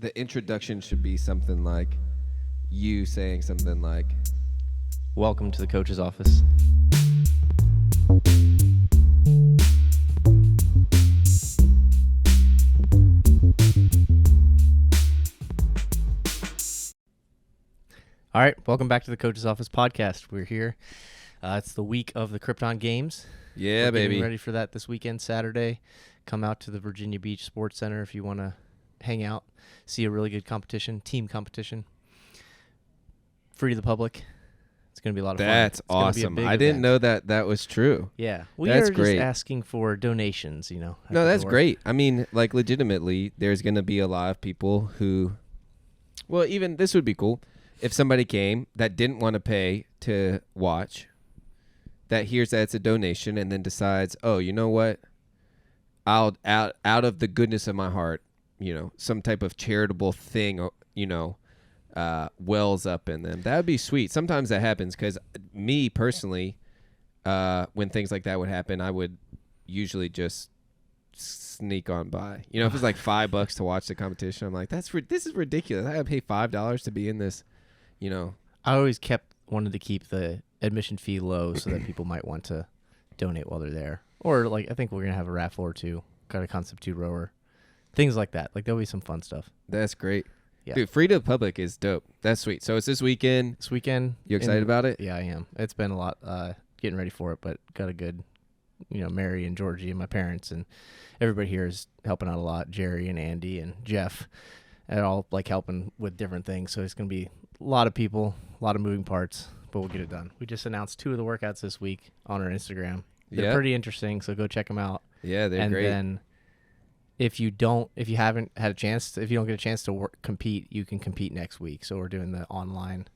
The introduction should be something like you saying something like, "Welcome to the coach's office." All right, welcome back to the Coach's Office podcast. We're here. It's the week of the Krypton Games. yeah, We're baby. getting ready for that this weekend, Saturday. Come out to the Virginia Beach Sports Center if you want to hang out, see a really good competition, team competition. Free to the public. It's going to be a lot of fun. That's It's gonna be a awesome. big I didn't event. know that was true. Yeah, we That's are great. just asking for donations, at No, the that's door. great. I mean, like, legitimately, there's going to be a lot of people who, well, even this would be cool. If somebody came that didn't want to pay to watch, that hears that it's a donation and then decides, oh, you know what? I'll out of the goodness of my heart, some type of charitable thing, wells up in them. That would be sweet. Sometimes that happens because me personally, when things like that would happen, I would usually just sneak on by. If it's like $5 to watch the competition, I'm like, this is ridiculous. I gotta pay $5 to be in this. I always wanted to keep the admission fee low so that people might want to donate while they're there. Or, I think we're going to have a raffle or two, kind of concept 2 rower. Things like that. There'll be some fun stuff. That's great. Yeah. Dude, free to the public is dope. That's sweet. So it's this weekend. This weekend. You excited about it? Yeah, I am. It's been a lot getting ready for it, but got a good, Mary and Georgie and my parents and everybody here is helping out a lot. Jerry and Andy and Jeff. They're all, helping with different things. So it's going to be a lot of people, a lot of moving parts, but we'll get it done. We just announced 2 of the workouts this week on our Instagram. They're pretty interesting, so go check them out. Yeah, they're great. And then if you don't get a chance to compete, you can compete next week. So we're doing the online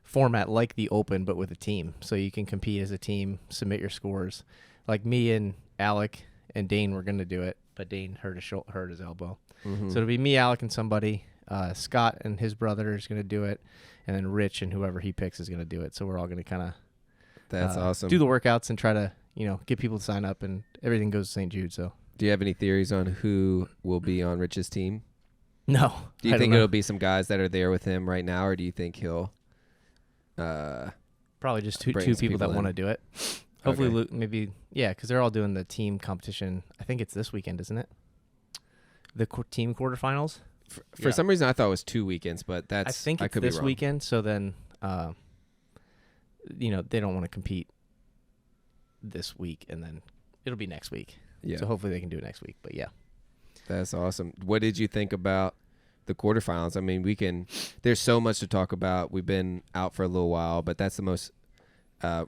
format like the Open, but with a team. So you can compete as a team, submit your scores. Like me and Alec and Dane were going to do it, but Dane hurt his elbow. Mm-hmm. So it'll be me, Alec, and somebody. Scott and his brother is going to do it, and then Rich and whoever he picks is going to do it. So we're all going to kind of That's awesome. do the workouts and try to get people to sign up, and everything goes to St. Jude. So Do you have any theories on who will be on Rich's team? no. Do you think it'll be some guys that are there with him right now, or do you think he'll probably just two bring people some people that in? want to do it? Hopefully, Okay. Luke, maybe because they're all doing the team competition. I think it's this weekend, isn't it? The team quarterfinals. For some reason, I thought it was 2 weekends, but I think it's could be this wrong. weekend. So then, they don't want to compete this week, and then it'll be next week. Yeah, So hopefully they can do it next week. But yeah, that's awesome. What did you think about the quarterfinals? I mean, there's so much to talk about. We've been out for a little while, but that's the most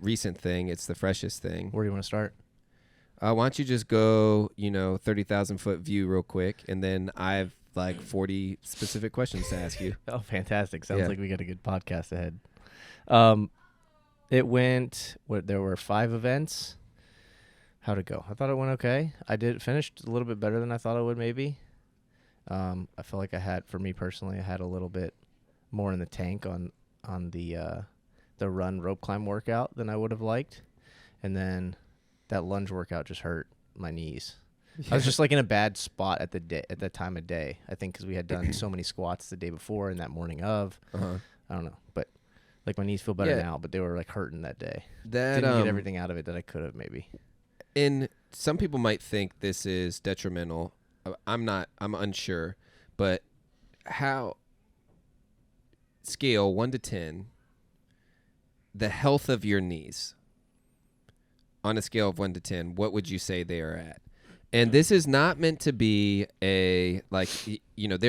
recent thing. It's the freshest thing. where do you want to start? Why don't you just go, 30,000 foot view real quick, and then I have 40 specific questions to ask you. Oh, fantastic! Sounds Yeah. like we got a good podcast ahead. It went. There were 5 events. How'd it go? I thought it went okay. Finished a little bit better than I thought I would. Maybe. I felt like for me personally, I had a little bit more in the tank on the run rope climb workout than I would have liked, and then that lunge workout just hurt my knees. I was just in a bad spot at that time of day. I think because we had done so many squats the day before and that morning of. Uh-huh. I don't know, but my knees feel better Yeah. now. But they were hurting that day. That Didn't get everything out of it that I could have maybe. And some people might think this is detrimental. I'm unsure, but how scale 1 to 10 the health of your knees on a scale of 1 to 10, what would you say they are at? And this is not meant to be there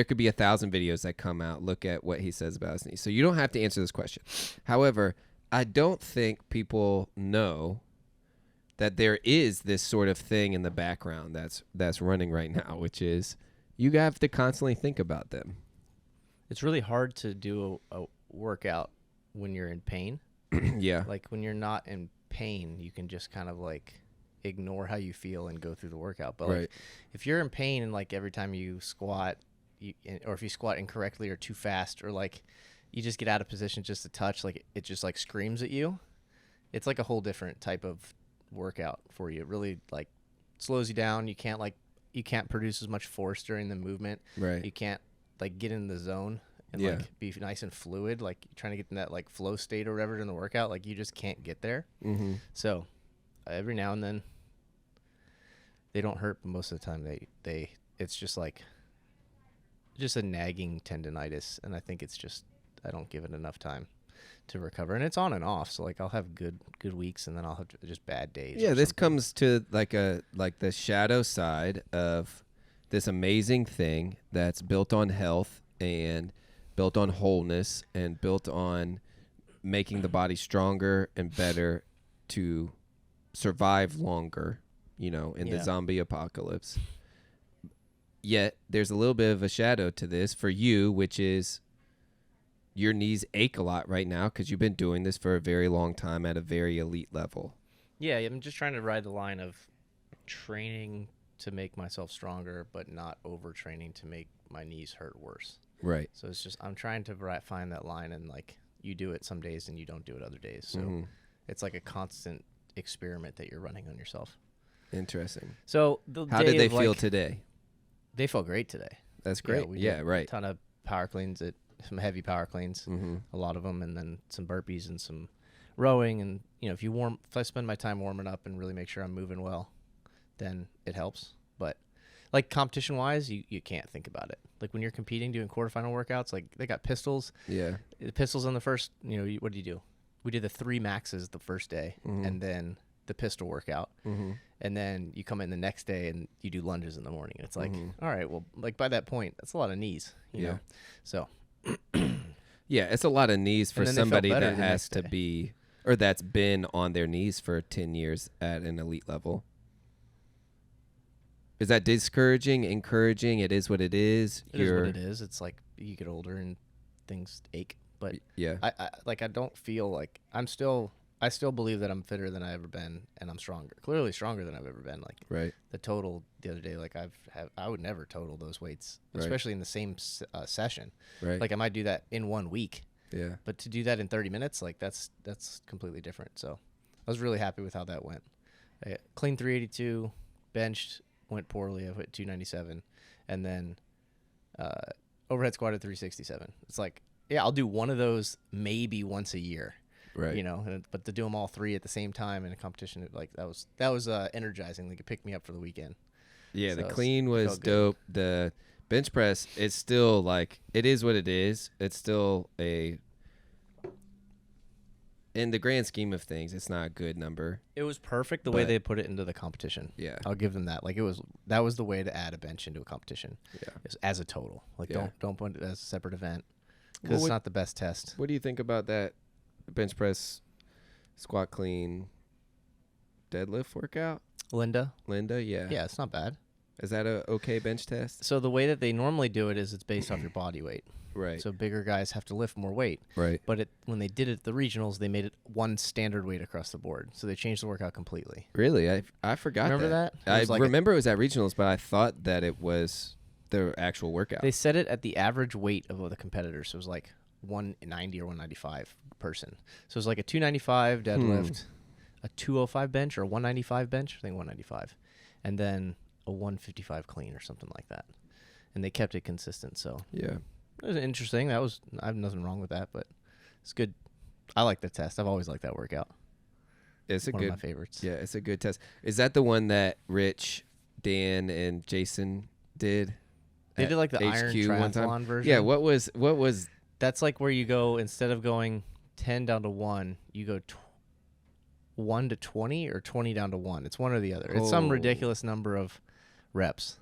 could be 1,000 videos that come out. Look at what he says about his knees. So you don't have to answer this question. However, I don't think people know that there is this sort of thing in the background that's running right now, which is you have to constantly think about them. It's really hard to do a workout when you're in pain. Yeah. When you're not in pain, you can just kind of ignore how you feel and go through the workout. But Right. if you're in pain and every time you squat, or if you squat incorrectly or too fast, or you just get out of position just a touch, it just screams at you. It's a whole different type of workout for you. It really slows you down. You can't produce as much force during the movement. Right. You can't like get in the zone and Yeah. like be nice and fluid, like trying to get in that like flow state or whatever in the workout, like you just can't get there. Mm-hmm. So every now and then they don't hurt, but most of the time they it's just like just a nagging tendonitis, and I think it's just I don't give it enough time to recover, and it's on and off. So like I'll have good weeks, and then I'll have just bad days. Yeah, this something. comes to like the shadow side of this amazing thing that's built on health and built on wholeness and built on making the body stronger and better to survive longer, you know, in the zombie apocalypse. Yet there's a little bit of a shadow to this for you, which is your knees ache a lot right now because you've been doing this for a very long time at a very elite level. Yeah, I'm just trying to ride the line of training to make myself stronger, but not overtraining to make my knees hurt worse. Right. So it's just I'm trying to find that line, and like you do it some days and you don't do it other days. So it's like a constant experiment that you're running on yourself. Interesting. So how did they feel today? They felt great today. That's great. Yeah, right. A ton of power cleans, some heavy power cleans, Mm-hmm. a lot of them, and then some burpees and some rowing. And you know, if I spend my time warming up and really make sure I'm moving well, then it helps. But like competition wise, you can't think about it. Like when you're competing, doing quarterfinal workouts, like they got pistols. Yeah. The pistols on the first, you know, what do you do? We did the 3 maxes the first day, Mm-hmm. and then the pistol workout. Mm-hmm. And then you come in the next day and you do lunges in the morning. It's like, Mm-hmm. all right, well, like by that point, that's a lot of knees, you know? So, yeah, it's a lot of knees for And then they felt somebody better that the has next to day. be, or that's been on their knees for 10 years at an elite level. Is that discouraging, encouraging? It is what it is. it is what it is. It's like you get older and things ache. But Yeah. I don't feel like I still believe that I'm fitter than I've ever been, and I'm clearly stronger than I've ever been. Like Right. the total the other day, like I would never total those weights, Right. especially in the same session. Right. Like I might do that in 1 week, Yeah. but to do that in 30 minutes, like that's completely different. So I was really happy with how that went. Clean 382, benched, went poorly. I went 297, and then overhead squatted 367. It's like, yeah, I'll do one of those maybe once a year. Right. You know, but to do them all 3 at the same time in a competition, like that was energizing. Like it picked me up for the weekend. Yeah, So the clean was felt good. dope. The bench press, it's still like, it is what it is. It's still in the grand scheme of things, it's not a good number. It was perfect the way But- they put it into the competition. Yeah. I'll give them that. Like that was the way to add a bench into a competition. Yeah. Is as a total. Like Yeah. don't put it as a separate event What because it's would- not the best test. What do you think about that bench press, squat clean, deadlift workout? Linda? Linda, yeah. Yeah, it's not bad. Is that a okay bench test? So the way that they normally do it is it's based off your body weight. Right. So bigger guys have to lift more weight. Right. But when they did it at the regionals, they made it one standard weight across the board. So they changed the workout completely. Really? I forgot Remember that? It I was like remember it was at regionals, but I thought that it was the actual workout. they set it at the average weight of the competitors. So it was like 190 or 195 person. So it was like a 295 deadlift, a 205 bench or a 195 bench. I think 195. And then a 155 clean or something like that. And they kept it consistent. So Yeah. it was interesting. I have nothing wrong with that, but it's good. I like the test. I've always liked that workout. It's a One good of my favorites. Yeah, it's a good test. Is that the one that Rich, Dan, and Jason did? They at did like the iron HQ one time? triathlon version. Yeah, what was That's like where you go, instead of going 10 down to 1, you go 1 to 20 or 20 down to 1. It's one or the other. It's some Oh. ridiculous number of reps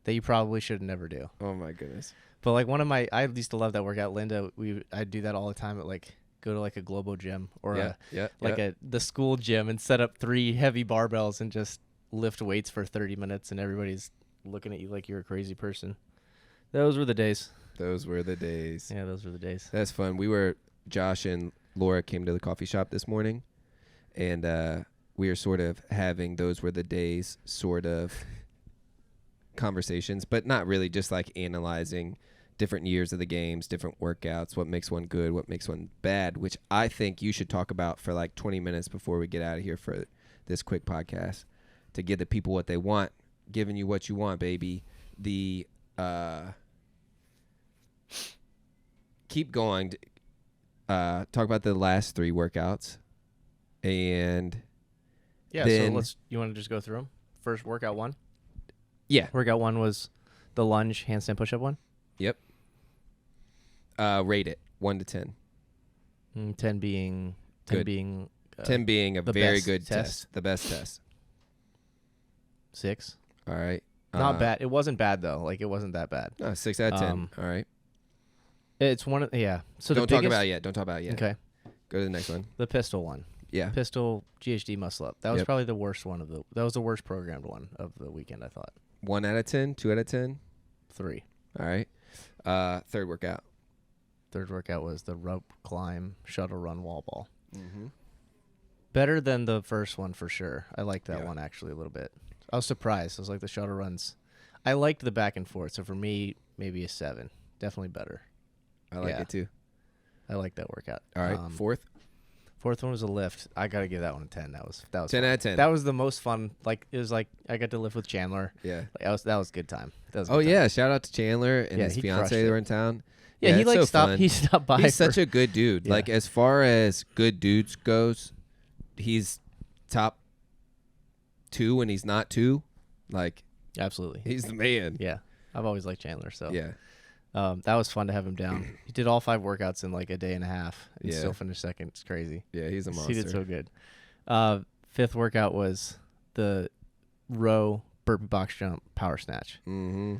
that you probably should never do. Oh my goodness. But like I used to love that workout. Linda, I'd do that all the time at like, go to like a Globo gym or the school gym and set up 3 heavy barbells and just lift weights for 30 minutes and everybody's looking at you like you're a crazy person. Those were the days. Those were the days. Yeah, those were the days. That's fun. Josh and Laura came to the coffee shop this morning, and we are sort of having those were the days sort of conversations, but not really, just like analyzing different years of the games, different workouts, what makes one good, what makes one bad, which I think you should talk about for like 20 minutes before we get out of here for this quick podcast to give the people what they want, giving you what you want, baby. keep going. Talk about the last 3 workouts, and then, so you want to just go through them? First, workout 1. Yeah. Workout 1 was the lunge handstand push-up one. Yep. Rate it 1 to 10. 10 being Good. 10 being a very good test. The best test. 6. All right. Not bad. It wasn't bad though. Like it wasn't that bad. No, 6 out of 10. All right. It's one of So Don't talk about it yet. Don't talk about it yet. Okay. Go to the next one. The pistol one. Yeah. Pistol GHD muscle up. That was probably the worst one of the. That was the worst programmed one of the weekend. I thought. 1 out of 10. 2 out of 10. 3. All right. Third workout. Third workout was the rope climb, shuttle run, wall ball. Mm-hmm. Better than the first one for sure. I liked that one actually a little bit. I was surprised. I was like the shuttle runs. I liked the back and forth. So for me, maybe a 7. Definitely better. I like it too. I like that workout. All right. Fourth one was a lift. I gotta give that one a 10. That was 10 fun. out of 10. That was the most fun. Like it was like I got to lift with Chandler. Yeah. Like, that was a good time. Shout out to Chandler and his fiance. They were in town. Yeah, he like so stopped. Fun. He stopped by. He's such a good dude. Yeah. Like as far as good dudes goes, he's top 2 when he's not 2. Like absolutely, he's the man. Yeah, I've always liked Chandler. So yeah, that was fun to have him down. He did all 5 workouts in like a day and a half and Yeah. still finished second. It's crazy. Yeah, he's a monster. He did so good. Fifth workout was the row burpee box jump power snatch. Mm-hmm.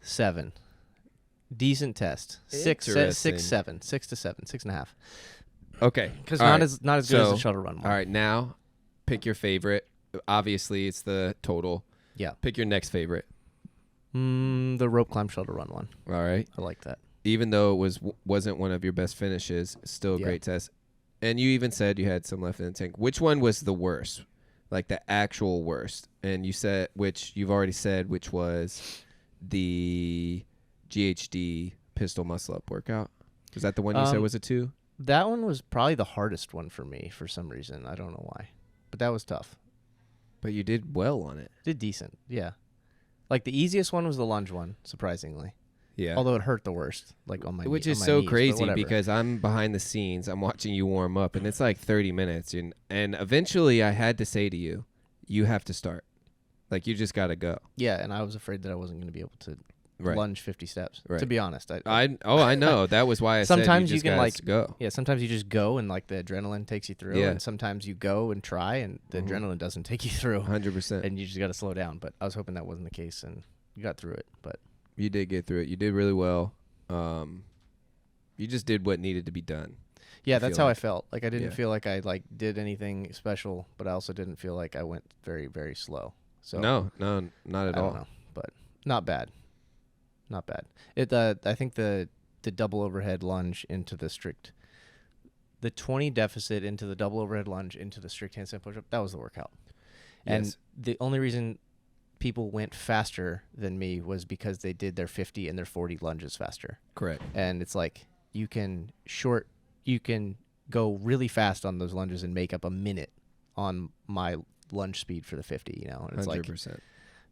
7. Decent test. 6, 7, 6 to 7, 6.5. Okay, Because not as good as the shuttle run one. All right, now pick your favorite. Obviously, it's the total. Yeah. Pick your next favorite. The rope climb shuttle run one. All right. I like that. Even though it wasn't one of your best finishes, still a great test. And you even said you had some left in the tank. Which one was the worst? Like the actual worst? And you said, which you've already said, which was the GHD pistol muscle up workout. Was that the one you said was a 2? That one was probably the hardest one for me for some reason. I don't know why. But that was tough. But you did well on it. Did decent, yeah. Like the easiest one was the lunge one, surprisingly. Yeah. Although it hurt the worst, like on my Which is on my so knees, crazy because I'm behind the scenes. I'm watching you warm up, and it's like 30 minutes. And eventually I had to say to you, you have to start. Like, you just got to go. Yeah, and I was afraid that I wasn't going to be able to lunge 50 steps, to be honest. I know. That was why I sometimes said you just can like go. Yeah, sometimes you just go and like the adrenaline takes you through, and sometimes you go and try and the adrenaline doesn't take you through. 100%. And you just got to slow down. But I was hoping that wasn't the case, and you got through it. But you did get through it. You did really well. You just did what needed to be done. Yeah, that's how I felt. Like I didn't feel like I like did anything special, but I also didn't feel like I went very, very slow. So no, not at all. I don't know, but not bad. Not bad. I think the double overhead lunge into the 20 deficit into the double overhead lunge into the strict handstand push-up, that was the workout. And the only reason people went faster than me was because they did their 50 and their 40 lunges faster. Correct. And it's like you can go really fast on those lunges and make up a minute on my lunge speed for the 50, you know. And it's 100%. like,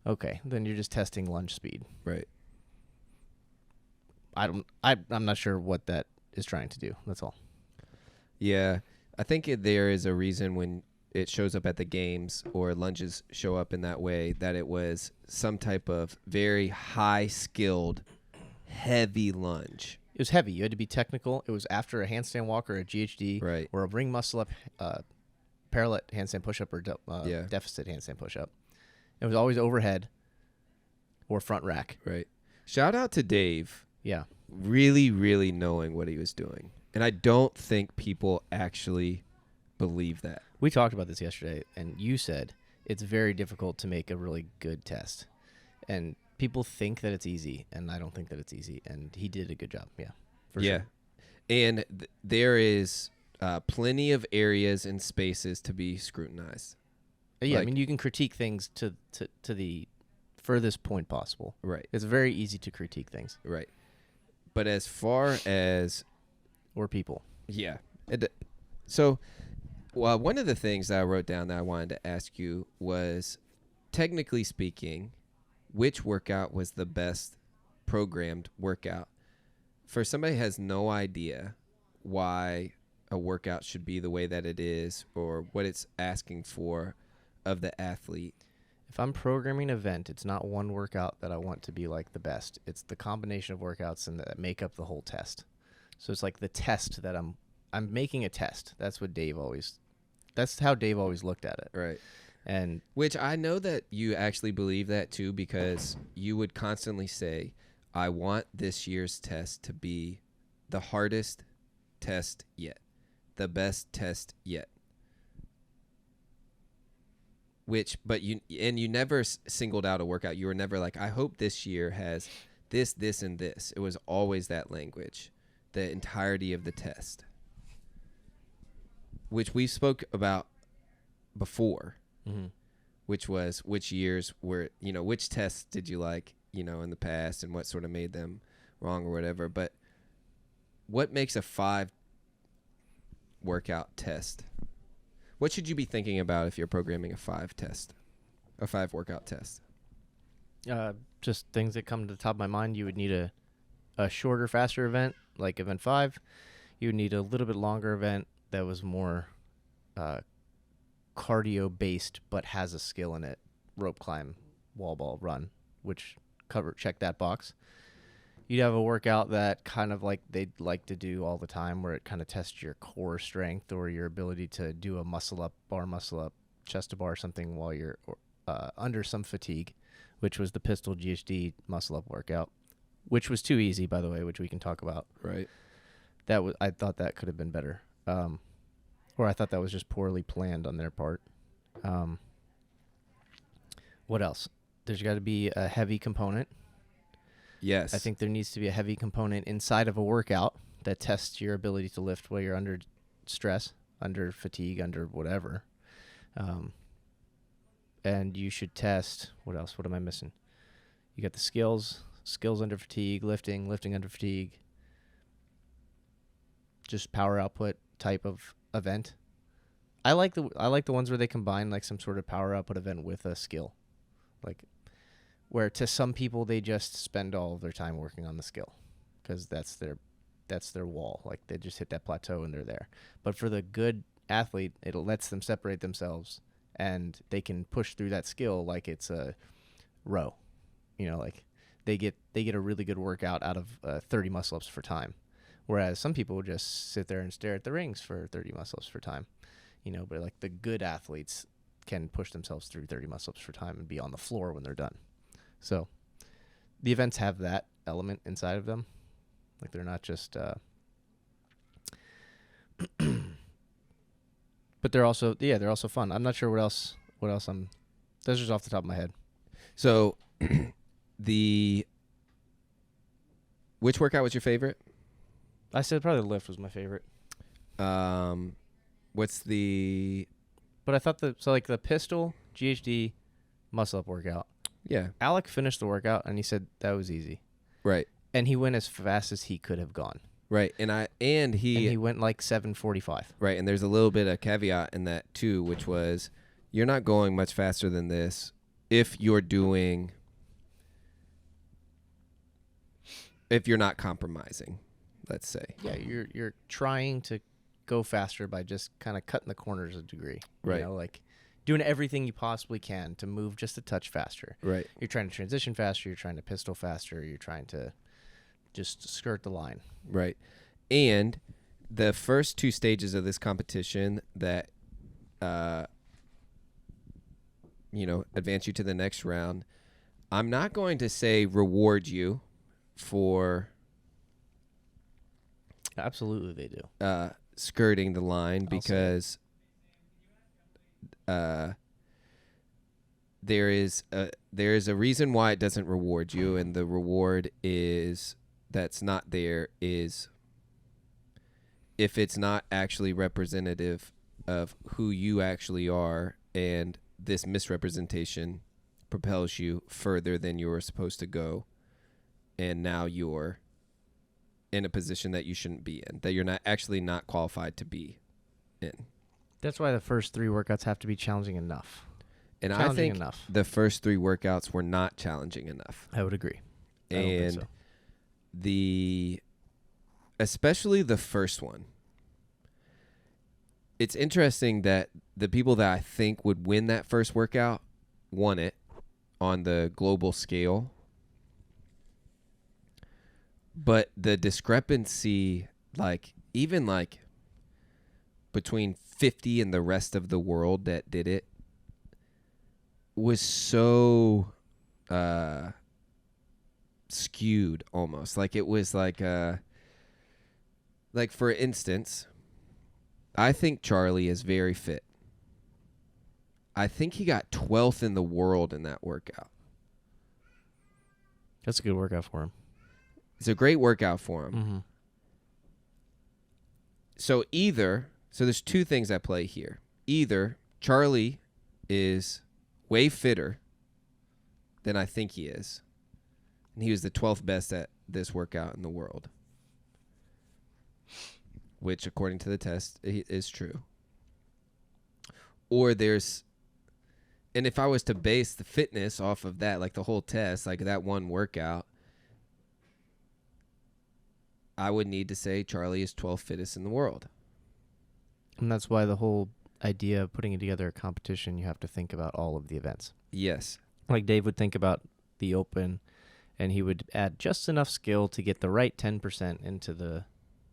okay, then you're just testing lunge speed. Right. I'm not sure what that is trying to do. That's all. Yeah. I think there is a reason when it shows up at the games or lunges show up in that way that it was some type of very high skilled, heavy lunge. It was heavy. You had to be technical. It was after a handstand walk or a GHD or a ring muscle up, parallel handstand push-up or deficit handstand push-up. It was always overhead or front rack. Right. Shout out to Dave. Yeah. Really, really knowing what he was doing. And I don't think people actually believe that. We talked about this yesterday, and you said it's very difficult to make a really good test. And people think that it's easy, and I don't think that it's easy. And he did a good job. Yeah. For sure. And there is plenty of areas and spaces to be scrutinized. Yeah, I mean, you can critique things to the furthest point possible. Right. It's very easy to critique things. Right. But as far as... Or people. Yeah. So, one of the things that I wrote down that I wanted to ask you was, technically speaking, which workout was the best programmed workout? for somebody who has no idea why a workout should be the way that it is or what it's asking for of the athlete. If I'm programming an event, it's not one workout that I want to be like the best. It's the combination of workouts and that make up the whole test. So it's like the test that I'm making a test. That's how Dave always looked at it. Right. And which I know that you actually believe that too, because you would constantly say, I want this year's test to be the hardest test yet, the best test yet. But you never singled out a workout. You were never like, I hope this year has this, this, and this. It was always that language, the entirety of the test, which we spoke about before, which was which years were, which tests did you like, in the past and what sort of made them wrong or whatever. But what makes a 5 workout test? What should you be thinking about if you're programming a 5 workout test? Just things that come to the top of my mind. You would need a shorter, faster event, like event 5. You would need a little bit longer event that was more cardio-based but has a skill in it. Rope climb, wall ball, run, which check that box. You'd have a workout that kind of like they'd like to do all the time, where it kind of tests your core strength or your ability to do a muscle up, bar muscle up, chest to bar, something while you're under some fatigue, which was the pistol GHD muscle up workout, which was too easy, by the way, which we can talk about. Right. I thought that could have been better. Or I thought that was just poorly planned on their part. What else? There's got to be a heavy component. Yes. I think there needs to be a heavy component inside of a workout that tests your ability to lift while you're under stress, under fatigue, under whatever. And you should test, what else? What am I missing? You got the skills under fatigue, lifting under fatigue. Just power output type of event. I like the ones where they combine like some sort of power output event with a skill. Like where to some people they just spend all of their time working on the skill because that's their wall. Like they just hit that plateau and they're there. But for the good athlete, it lets them separate themselves and they can push through that skill like it's a row. Like they get a really good workout out of 30 muscle ups for time. Whereas some people just sit there and stare at the rings for 30 muscle ups for time. But like the good athletes can push themselves through 30 muscle ups for time and be on the floor when they're done. So the events have that element inside of them. Like they're not just but they're also fun. I'm not sure what else those are just off the top of my head. So which workout was your favorite? I said probably the lift was my favorite. What's the But I thought the pistol GHD muscle up workout. Yeah. Alec finished the workout and he said that was easy. Right. And he went as fast as he could have gone. Right. And he went like 7:45. Right. And there's a little bit of caveat in that too, which was you're not going much faster than this if you're not compromising, let's say. Yeah, you're trying to go faster by just kind of cutting the corners a degree. Right. Like doing everything you possibly can to move just a touch faster. Right. You're trying to transition faster, you're trying to pistol faster, you're trying to just skirt the line. Right. And the first 2 stages of this competition that advance you to the next round, I'm not going to say reward you for Absolutely they do. Skirting the line because there is a reason why it doesn't reward you, and the reward that's not there is if it's not actually representative of who you actually are, and this misrepresentation propels you further than you were supposed to go, and now you're in a position that you shouldn't be in, that you're not qualified to be in. That's why the first 3 workouts have to be challenging enough. And I think the first 3 workouts were not challenging enough. I would agree. And especially the first one. It's interesting that the people that I think would win that first workout won it on the global scale. But the discrepancy, even between 50 and the rest of the world that did it was so skewed almost. It was for instance, I think Charlie is very fit. I think he got 12th in the world in that workout. That's a good workout for him. It's a great workout for him. Mm-hmm. So there's two things at play here. Either Charlie is way fitter than I think he is, and he was the 12th best at this workout in the world, which according to the test is true. Or and if I was to base the fitness off of that, the whole test, that one workout, I would need to say Charlie is 12th fittest in the world. And that's why the whole idea of putting together a competition, you have to think about all of the events. Yes. Like Dave would think about the open, and he would add just enough skill to get the right 10% into the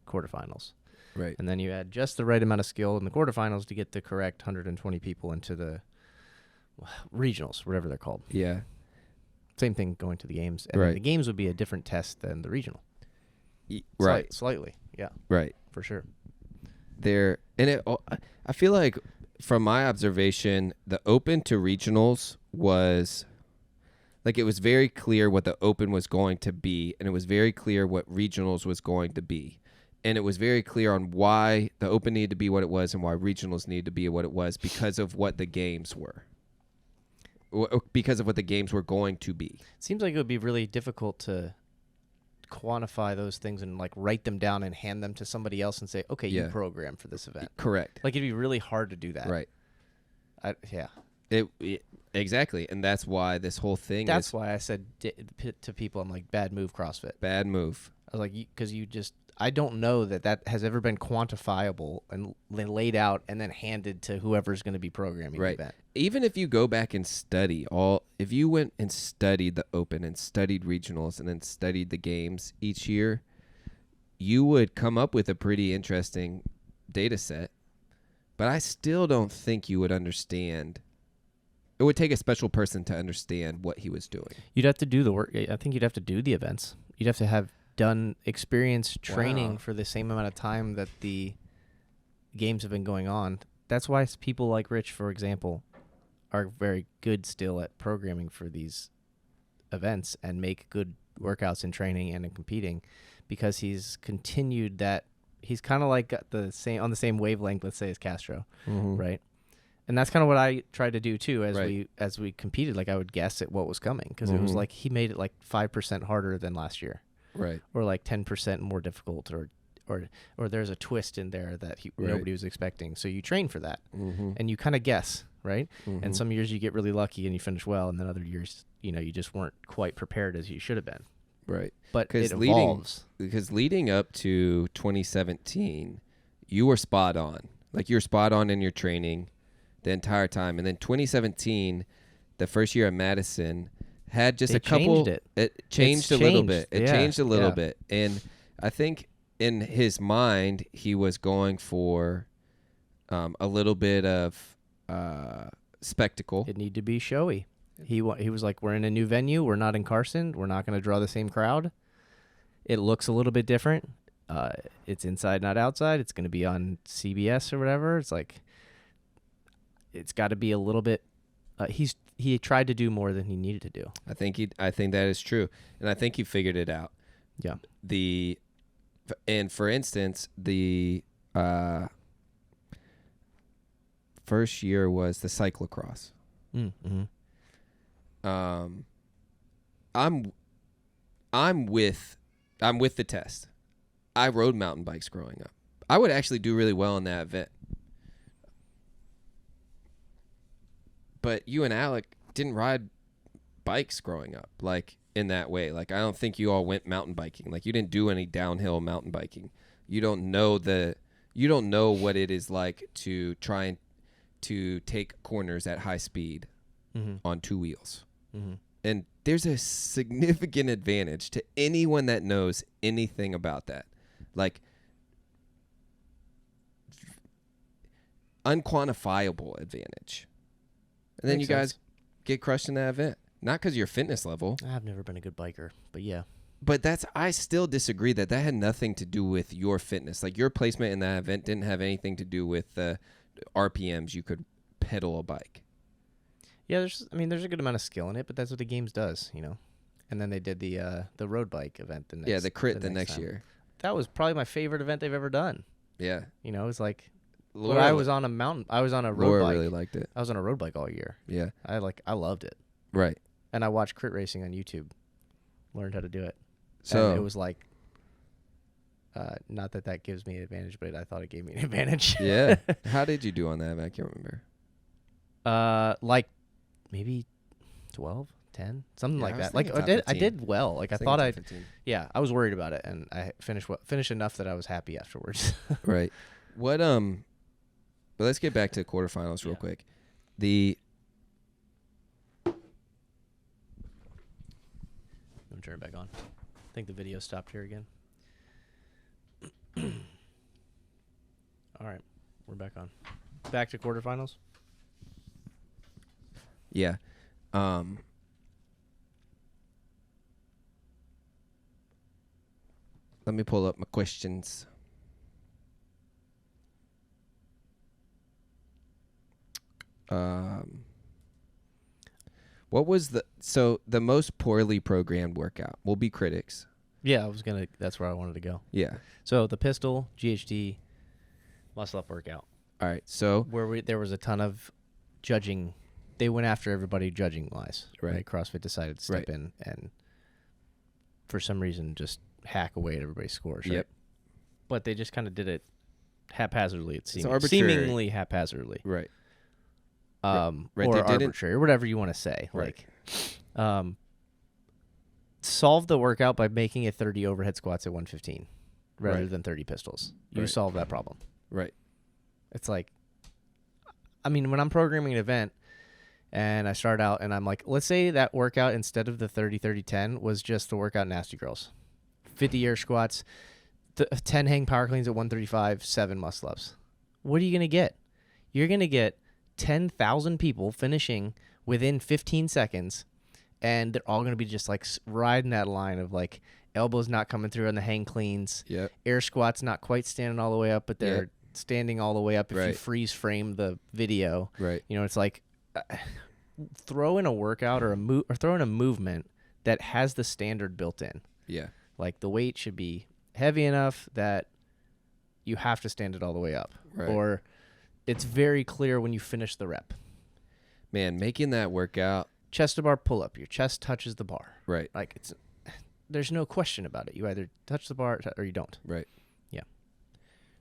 quarterfinals. Right. And then you add just the right amount of skill in the quarterfinals to get the correct 120 people into the regionals, whatever they're called. Yeah. Same thing going to the games. And right. The games would be a different test than the regional. Right. Slightly. Yeah. Right. For sure. I feel like from my observation, the open to regionals was it was very clear what the open was going to be, and it was very clear what regionals was going to be. And it was very clear on why the open needed to be what it was and why regionals needed to be what it was because of what the games were. Because of what the games were going to be. Seems like it would be really difficult to quantify those things and write them down and hand them to somebody else and say, okay, you program for this event. Correct. It'd be really hard to do that. Right. Yeah. Exactly. And that's why this whole thing That's why I said to people, I'm like, bad move, CrossFit. Bad move. I was like, because I don't know that has ever been quantifiable and laid out and then handed to whoever's going to be programming the event. Even if you go back and if you went and studied the open and studied regionals and then studied the games each year, you would come up with a pretty interesting data set. But I still don't think you would understand. It would take a special person to understand what he was doing. You'd have to do the work. I think you'd have to do the events. You'd have to have done experience training for the same amount of time that the games have been going on. That's why people like Rich, for example, are very good still at programming for these events and make good workouts in training and in competing, because he's continued that. He's kind of on the same wavelength, let's say, as Castro, right? And that's kind of what I tried to do too as we competed. I would guess at what was coming, because it was he made it 5% harder than last year. Right. Or 10% more difficult, or there's a twist in there that nobody was expecting. So you train for that, and you kind of guess, right? And some years you get really lucky and you finish well, and then other years, you just weren't quite prepared as you should have been. Right. But it evolves. Because leading up to 2017, you were spot on. You were spot on in your training the entire time. And then 2017, the first year at Madison, had just a couple. It changed a little bit. It changed a little bit. And I think in his mind, he was going for a little bit of spectacle. It needed to be showy. He was like, we're in a new venue. We're not in Carson. We're not going to draw the same crowd. It looks a little bit different. It's inside, not outside. It's going to be on CBS or whatever. It's got to be a little bit. He tried to do more than he needed to do. I think that is true, and I think he figured it out. Yeah. And for instance, the first year was the cyclocross. Mm-hmm. I'm with the test. I rode mountain bikes growing up. I would actually do really well in that event. But you and Alec didn't ride bikes growing up. in that way. Like, I don't think you all went mountain biking. Like, you didn't do any downhill mountain biking. You don't know what it is like to try and to take corners at high speed on 2 wheels. Mm-hmm. And there's a significant advantage to anyone that knows anything about that. Like, unquantifiable advantage. And then Makes you guys sense. get crushed in that event. Not because of your fitness level. I've never been a good biker, but yeah. But I still disagree that had nothing to do with your fitness. Like, your placement in that event didn't have anything to do with the RPMs you could pedal a bike. Yeah, there's a good amount of skill in it, but that's what the games does, you know. And then they did the road bike event the next. Yeah, the crit the next time. year. That was probably my favorite event they've ever done. Yeah. You know, it's like, Laura, but I was on a mountain. I was on a road Laura bike. really liked it. I was on a road bike all year. Yeah. I loved it. Right. And I watched crit racing on YouTube. Learned how to do it. So and it was like, not that gives me an advantage, but I thought it gave me an advantage. yeah. How did you do on that? I can't remember. Like maybe 12, 10, something Yeah, like I was that. Like thinking I top did 15. I did well. Like I thinking thought top I 15. yeah, I was worried about it, and I finished enough that I was happy afterwards. Right. What but let's get back to the quarterfinals real quick. Let me turn it back on. I think the video stopped here again. All right, we're back on. Back to quarterfinals. Yeah. Let me pull up my questions. What was the most poorly programmed workout? We'll be critics. Yeah, that's where I wanted to go. Yeah. So the pistol, GHD, muscle up workout. All right. So Where there was a ton of judging. They went after everybody judging wise. Right. CrossFit decided to step in and for some reason just hack away at everybody's scores. Right? Yep. But they just kind of did it haphazardly. It seemed arbitrary. seemingly haphazardly. right. Right. Right, Or they didn't- arbitrary, or whatever you want to say. Right. Like, solve the workout by making it 30 overhead squats at 115 rather Right. than 30 pistols. You Right. solve that problem. Right. It's like, I mean, when I'm programming an event and I start out and I'm like, let's say that workout instead of the 30-30-10 was just the workout Nasty Girls. 50 air squats, 10 hang power cleans at 135, 7 muscle ups. What are you going to get? You're going to get 10,000 people finishing within 15 seconds, and they're all going to be just like riding that line of like elbows not coming through on the hang cleans, Yep. air squats not quite standing all the way up, but they're standing all the way up if you Right. freeze frame the video. Right. You know, it's like throw in a workout or throw in a movement that has the standard built in. Yeah. Like the weight should be heavy enough that you have to stand it all the way up. Right. Or it's very clear when you finish the rep. Man, making that workout. Chest to bar pull up. Your chest touches the bar. Right. Like there's no question about it. You either touch the bar or you don't. Right. Yeah.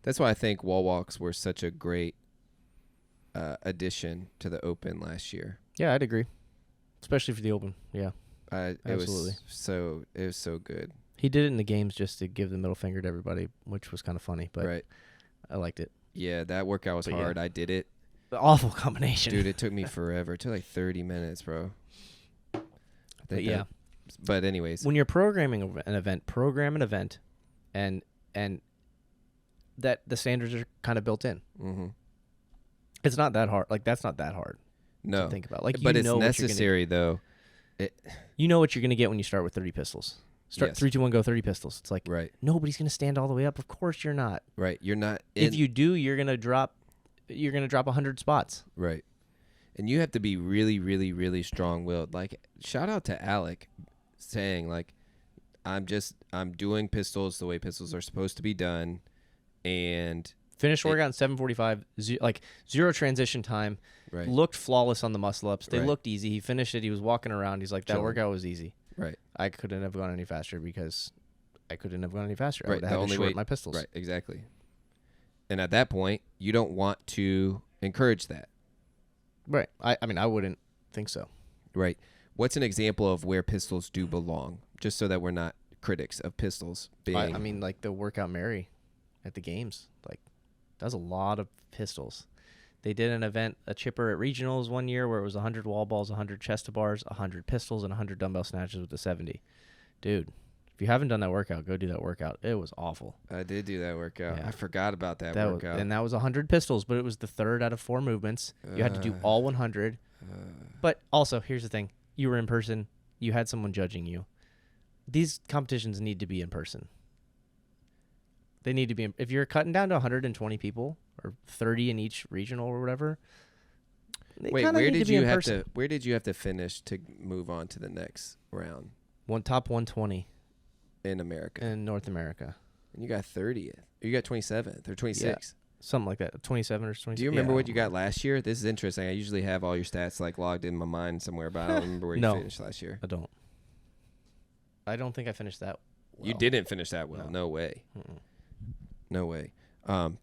That's why I think wall walks were such a great addition to the Open last year. Yeah, I'd agree. Especially for the Open. Yeah. It Absolutely. was so good. He did it in the games just to give the middle finger to everybody, which was kind of funny, but Right. I liked it. Yeah, that workout was But yeah. hard. I did it. The awful combination. Dude, it took me forever. It took like 30 minutes, bro. But yeah. But anyways. When you're programming an event, program an event and that the standards are kind of built in. Mm-hmm. It's not that hard. Like that's not that hard No. to think about. Like, But you it's know necessary, though. You know what you're going to get when you start with 30 pistols. Start Yes. 3, 2, 1, go 30 pistols. It's like Right. nobody's going to stand all the way up. Of course you're not. Right. You're not. If you do, you're going to drop 100 spots. Right. And you have to be really, really, really strong-willed. Like, shout out to Alec saying, like, I'm doing pistols the way pistols are supposed to be done. And Finished workout in 7:45, like zero transition time. right. Looked flawless on the muscle ups. They Right. looked easy. He finished it. He was walking around. He's like, that Chilling. workout was easy. Right. I couldn't have gone any faster because I couldn't have gone any faster. I Right. would The have had only to short way- my pistols. Right. Exactly. And at that point, you don't want to encourage that. Right. I mean, I wouldn't think so. Right. what's an example of where pistols do belong? Just so that we're not critics of pistols being. I mean, like the workout Mary at the games, like that's a lot of pistols. They did an event, a chipper at regionals one year where it was 100 wall balls, 100 chest to bars, 100 pistols, and 100 dumbbell snatches with the 70. Dude, if you haven't done that workout, go do that workout. It was awful. I did do that workout. Yeah. I forgot about that workout. And that was 100 pistols, but it was the third out of 4 movements. You had to do all 100. But also, here's the thing. You were in person. You had someone judging you. These competitions need to be in person. They need to be. If you're cutting down to 120 people or 30 in each regional or whatever. Wait, where did you have to finish to move on to the next round? Top 120 in America. In North America. And you got 30th. You got 27th or 26th. Yeah, something like that. 27 or 26. Do you remember what you got last year? This is interesting. I usually have all your stats like logged in my mind somewhere, but I don't remember where you finished last year. I don't think I finished that well. You didn't finish that well. No way. Mm-mm. No way.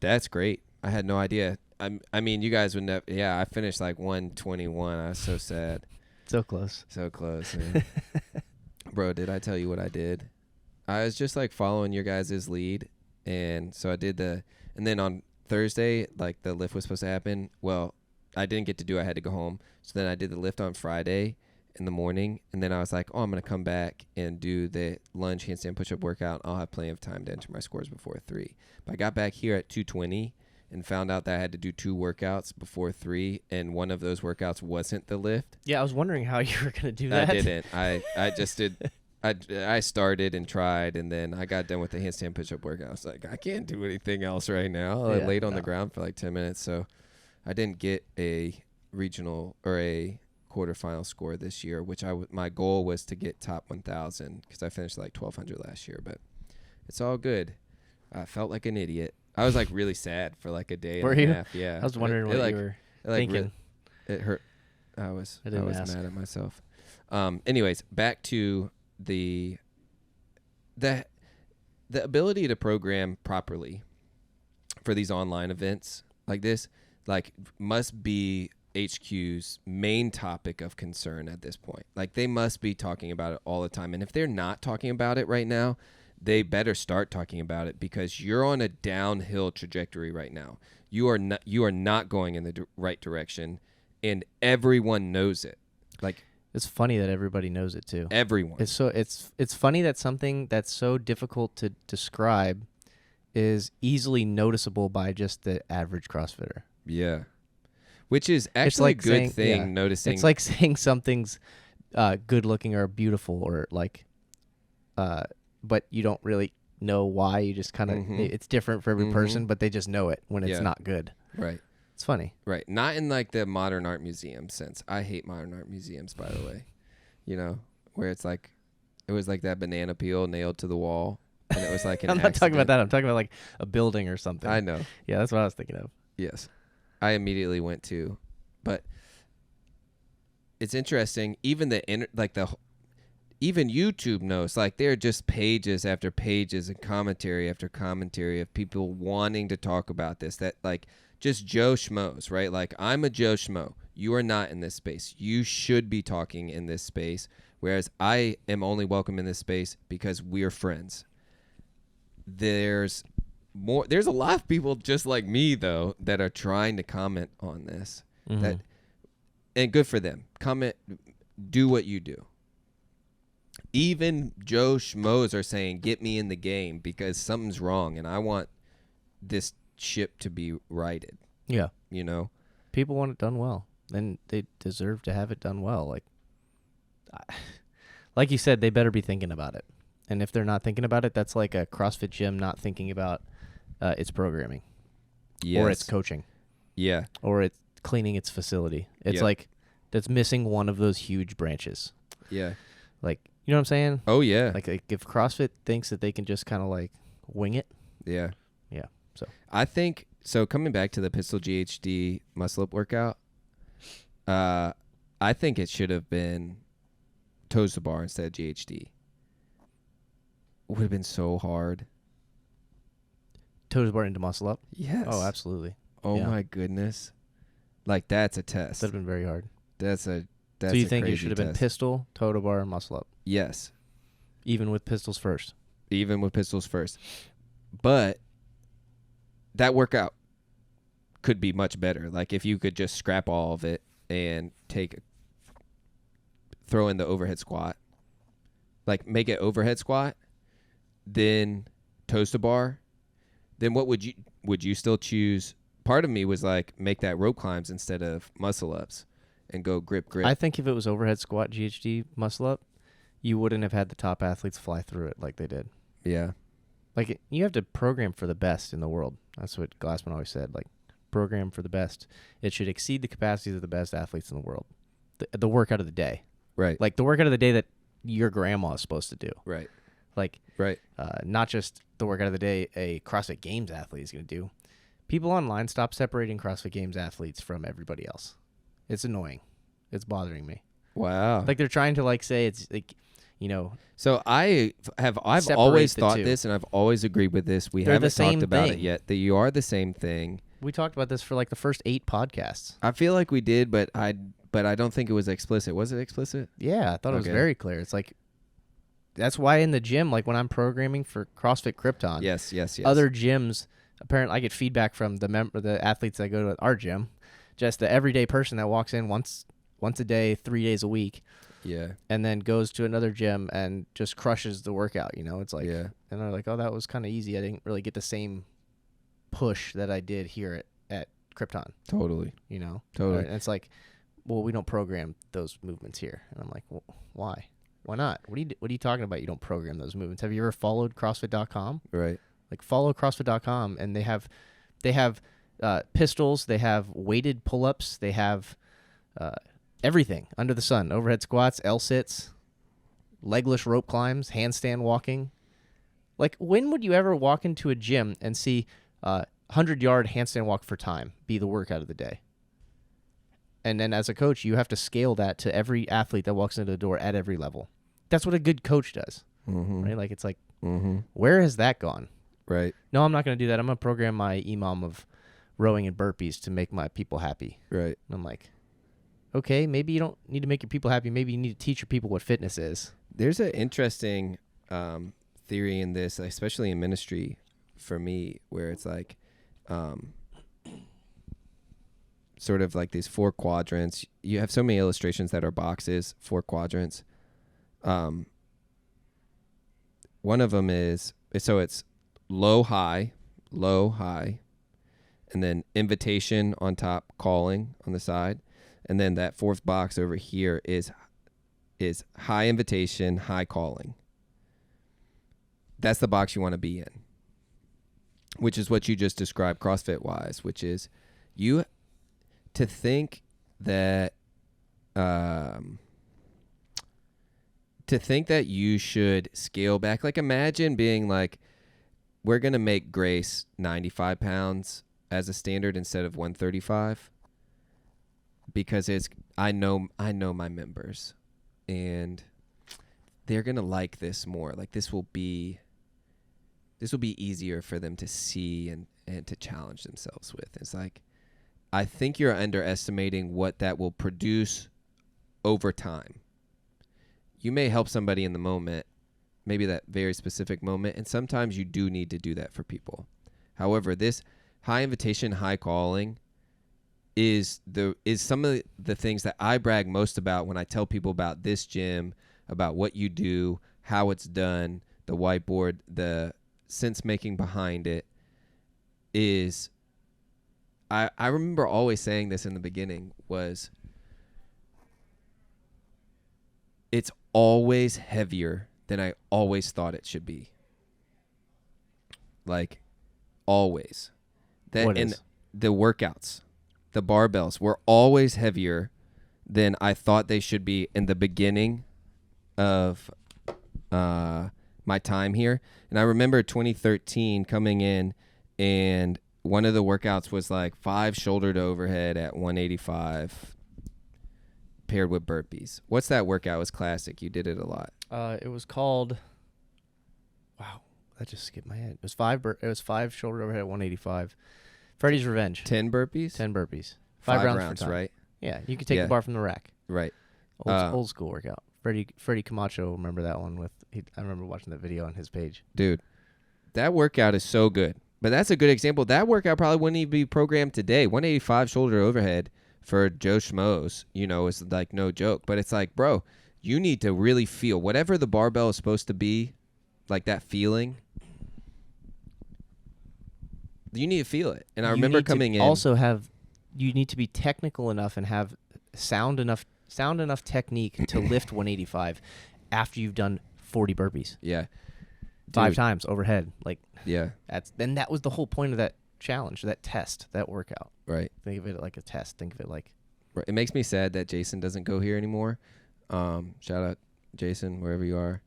That's great. I had no idea. I mean, you guys would never. Yeah, I finished like 121. I was so sad. So close. So close. Bro, did I tell you what I did? I was just like following your guys' lead. And so I did and then on Thursday, like the lift was supposed to happen. Well, I didn't get to do it. I had to go home. So then I did the lift on Friday in the morning. And then I was like, I'm going to come back and do the lunge handstand push-up workout. I'll have plenty of time to enter my scores before 3. But I got back here at 2:20 and found out that I had to do 2 workouts before 3. And one of those workouts wasn't the lift. Yeah, I was wondering how you were going to do that. I didn't. I just did. I started and tried, and then I got done with the handstand push-up workout. I was like, I can't do anything else right now. I laid on the ground for like 10 minutes, so I didn't get a regional or a quarterfinal score this year, which my goal was to get top 1,000 because I finished like 1,200 last year, but it's all good. I felt like an idiot. I was like really sad for like a day and a half. Yeah, I was wondering what you were thinking. It hurt. I was mad at myself. Anyways, back to the ability to program properly for these online events like this, like, must be HQ's main topic of concern at this point. Like, they must be talking about it all the time. And if they're not talking about it right now, they better start talking about it, because you're on a downhill trajectory right now. You are not going in the right direction, and everyone knows it. Like, it's funny that everybody knows it too. Everyone. It's funny that something that's so difficult to describe is easily noticeable by just the average CrossFitter. Yeah. Which is actually a good thing, noticing. It's like saying something's good looking or beautiful, or like, but you don't really know why. You just kind of, it's different for every person, but they just know it when it's not good. Right. It's funny. Right. Not in like the modern art museum sense. I hate modern art museums, by the way. You know, where it's like, it was like that banana peel nailed to the wall. And it was like an I'm not talking about that. I'm talking about like a building or something. I know. Yeah, that's what I was thinking of. Yes. I immediately went to. But it's interesting. Even even YouTube knows. Like, they're just pages after pages and commentary after commentary of people wanting to talk about this. That, like, just Joe Schmoes, right? Like, I'm a Joe Schmo. You are not in this space. You should be talking in this space, whereas I am only welcome in this space because we're friends. There's a lot of people just like me, though, that are trying to comment on this. And good for them. Comment, do what you do. Even Joe Schmoes are saying, get me in the game because something's wrong and I want this ship to be righted. Yeah. You know? People want it done well, and they deserve to have it done well. Like you said, they better be thinking about it. And if they're not thinking about it, that's like a CrossFit gym not thinking about its programming. Yes. Or its coaching. Yeah. Or it's cleaning its facility. It's like that's missing one of those huge branches. Yeah. Like, you know what I'm saying? Oh, yeah. Like if CrossFit thinks that they can just kind of like wing it. Yeah. Yeah. So I think, so coming back to the pistol GHD muscle up workout, I think it should have been toes to bar instead of GHD. Would have been so hard. Toes bar into muscle up? Yes. Oh, absolutely. Oh, my goodness. Like, that's a test. That would have been very hard. That's a That's So you a think it crazy should have been test. pistol, toe to bar, muscle up, Yes, even with pistols first? even with pistols first. But that workout could be much better. Like if you could just scrap all of it and throw in the overhead squat, like make it overhead squat, then toes to bar, then what would you still choose? Part of me was like make that rope climbs instead of muscle ups and go grip. I think if it was overhead squat, GHD, muscle up, you wouldn't have had the top athletes fly through it like they did. Yeah. Like, you have to program for the best in the world. That's what Glassman always said. Like, program for the best. It should exceed the capacities of the best athletes in the world. The workout of the day. Right. Like, the workout of the day that your grandma is supposed to do. Right. Like, Right. not just the workout of the day a CrossFit Games athlete is going to do. People online, stop separating CrossFit Games athletes from everybody else. It's annoying. It's bothering me. Wow. Like, they're trying to, like, say it's, like, So I've separate always the thought two. this, and I've always agreed with this. We They're the haven't same talked about it thing. yet. That you are the same thing. we talked about this for, like, the first 8 podcasts. I feel like we did, but I don't think it was explicit. Was it explicit? Yeah, I thought it was Okay. very clear. It's like, that's why in the gym, like when I'm programming for CrossFit Krypton, Yes. other gyms, apparently I get feedback from the athletes that go to our gym, just the everyday person that walks in once a day, 3 days a week, Yeah. and then goes to another gym and just crushes the workout. It's like, Yeah. and they're like, oh, that was kind of easy. I didn't really get the same push that I did here at Krypton. Totally. Totally. And it's like, well, we don't program those movements here. And I'm like, well, why? Why not? What are you talking about? You don't program those movements. Have you ever followed CrossFit.com? Right. Like, follow CrossFit.com, and they have pistols, they have weighted pull-ups, they have everything under the sun: overhead squats, L-sits, legless rope climbs, handstand walking. Like, when would you ever walk into a gym and see 100-yard handstand walk for time be the workout of the day? And then as a coach, you have to scale that to every athlete that walks into the door at every level. That's what a good coach does, right? Like, it's like, where has that gone? Right. No, I'm not going to do that. I'm going to program my EMOM of rowing and burpees to make my people happy. Right. And I'm like, okay, maybe you don't need to make your people happy. Maybe you need to teach your people what fitness is. There's an interesting theory in this, especially in ministry for me, where it's like sort of like these 4 quadrants. You have so many illustrations that are boxes, 4 quadrants. One of them is, so it's low, high, and then invitation on top, calling on the side. And then that 4th box over here is high invitation, high calling. That's the box you want to be in, which is what you just described CrossFit wise, which is you to think that you should scale back. Like, imagine being like, we're going to make Grace 95 pounds as a standard instead of 135 because I know my members and they're going to like this more. Like, this will be easier for them to see and to challenge themselves with. It's like, I think you're underestimating what that will produce over time. You may help somebody in the moment, maybe that very specific moment, and sometimes you do need to do that for people. However, this high invitation, high calling is some of the things that I brag most about when I tell people about this gym, about what you do, how it's done, the whiteboard, the sense making behind it. Is I remember always saying this in the beginning was, it's always heavier than I always thought it should be. Like, always. What and is? The workouts, the barbells were always heavier than I thought they should be in the beginning of my time here. And I remember 2013 coming in, and one of the workouts was like 5 shoulder to overhead at 185 paired with burpees. What's that workout? It was classic. You did it a lot. It was called, wow, that just skipped my head. It was 5 shoulder overhead at 185. Freddy's Revenge. 10 burpees? 10 burpees. 5 rounds rounds, for time. right? Yeah, you can take Yeah. the bar from the rack. Right. Old school workout. Freddie Camacho, remember that one I remember watching that video on his page. Dude, that workout is so good. But that's a good example. That workout probably wouldn't even be programmed today. 185 shoulder overhead for Joe Schmoes, is like no joke. But it's like, bro, you need to really feel whatever the barbell is supposed to be, like that feeling. You need to feel it. And I remember coming in. You need to be technical enough and have sound enough technique to lift 185 after you've done 40 burpees. Yeah. 5 times overhead. Yeah. That was the whole point of that challenge, that test, that workout. Right. Think of it like a test. Think of it like. Right. It makes me sad that Jason doesn't go here anymore. Shout out Jason, wherever you are.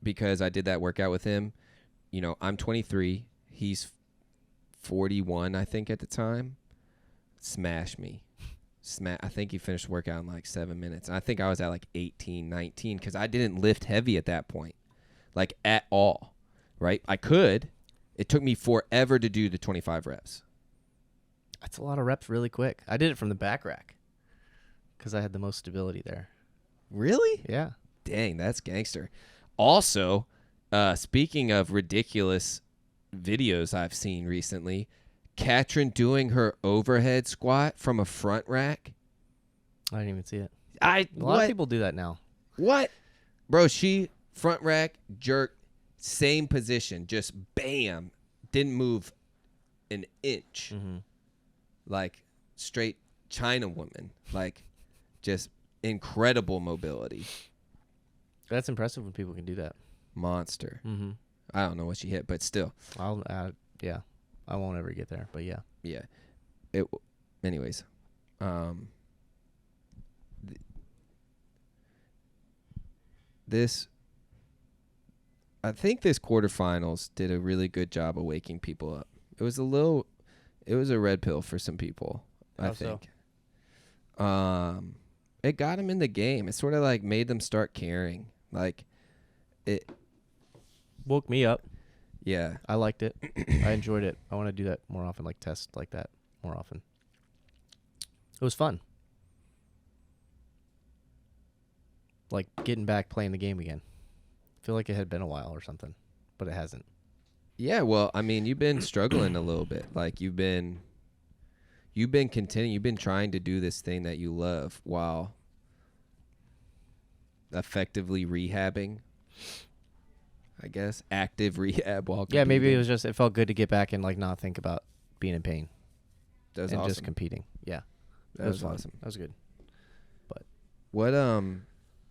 Because I did that workout with him. I'm 23. He's 41, I think, at the time. Smash me. I think he finished the workout in like 7 minutes. And I think I was at like 18, 19 because I didn't lift heavy at that point, like at all, right? I could. It took me forever to do the 25 reps. That's a lot of reps really quick. I did it from the back rack because I had the most stability there. Really? Yeah. Dang, that's gangster. Also, speaking of ridiculous videos I've seen recently, Katrin doing her overhead squat from a front rack. I didn't even see it. A lot of people do that now. What? Bro, she front rack, jerk, same position, just bam, didn't move an inch. Mm-hmm. Like straight China woman. Like just incredible mobility. That's impressive when people can do that. Monster. Mm-hmm. I don't know what she hit, but still. Yeah. I won't ever get there, but yeah. Yeah. Anyways. I think this quarterfinals did a really good job of waking people up. It was a red pill for some people, I think. So? It got them in the game. It sort of like made them start caring. Like it woke me up. Yeah. I liked it. I enjoyed it. I want to do that more often, like test like that more often. It was fun. Like getting back playing the game again. I feel like it had been a while or something, but it hasn't. Yeah, well, I mean, you've been struggling a little bit. Like you've been continuing, you've been trying to do this thing that you love while effectively rehabbing. I guess active rehab while competing. Yeah, maybe it felt good to get back and like not think about being in pain. That was and awesome. Just competing. Yeah. That was awesome. That was good. But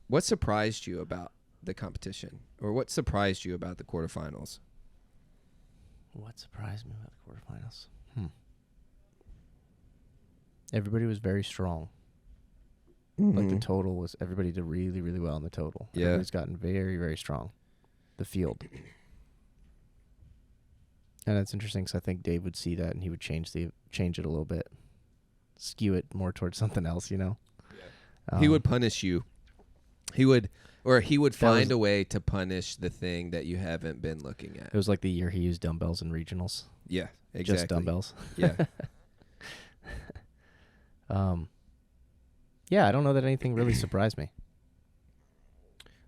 what surprised you about the competition? Or what surprised you about the quarterfinals? What surprised me about the quarterfinals? Everybody was very strong. Mm-hmm. Like the total was, everybody did really, really well in the total. Yeah. Everybody's gotten very, very strong. The field. And that's interesting because I think Dave would see that and he would change it a little bit. Skew it more towards something else, Yeah. He would punish you. He would find a way to punish the thing that you haven't been looking at. It was like the year he used dumbbells in regionals. Yeah, exactly. Just dumbbells. Yeah. Yeah, I don't know that anything really surprised me.